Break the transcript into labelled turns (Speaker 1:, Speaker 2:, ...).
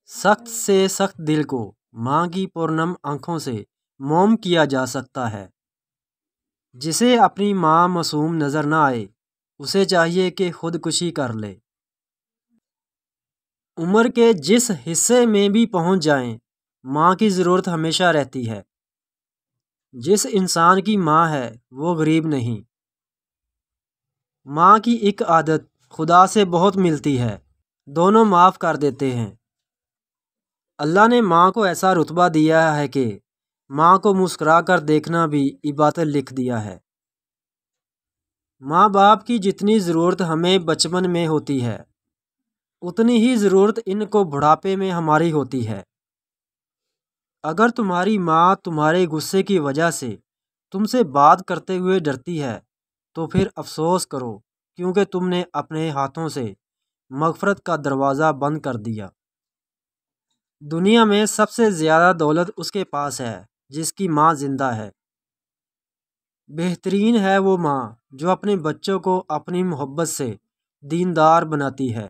Speaker 1: سخت سے سخت دل کو ماں کی پرنم آنکھوں سے موم کیا جا سکتا ہے۔ جسے اپنی ماں معصوم نظر نہ آئے اسے چاہیے کہ خودکشی کر لے۔ عمر کے جس حصے میں بھی پہنچ جائیں ماں کی ضرورت ہمیشہ رہتی ہے۔ جس انسان کی ماں ہے وہ غریب نہیں۔ ماں کی ایک عادت خدا سے بہت ملتی ہے، دونوں معاف کر دیتے ہیں۔ اللہ نے ماں کو ایسا رتبہ دیا ہے کہ ماں کو مسکرا کر دیکھنا بھی عبادت لکھ دیا ہے۔ ماں باپ کی جتنی ضرورت ہمیں بچپن میں ہوتی ہے اتنی ہی ضرورت ان کو بڑھاپے میں ہماری ہوتی ہے۔ اگر تمہاری ماں تمہارے غصے کی وجہ سے تم سے بات کرتے ہوئے ڈرتی ہے تو پھر افسوس کرو، کیونکہ تم نے اپنے ہاتھوں سے مغفرت کا دروازہ بند کر دیا۔ دنیا میں سب سے زیادہ دولت اس کے پاس ہے جس کی ماں زندہ ہے۔ بہترین ہے وہ ماں جو اپنے بچوں کو اپنی محبت سے دیندار بناتی ہے۔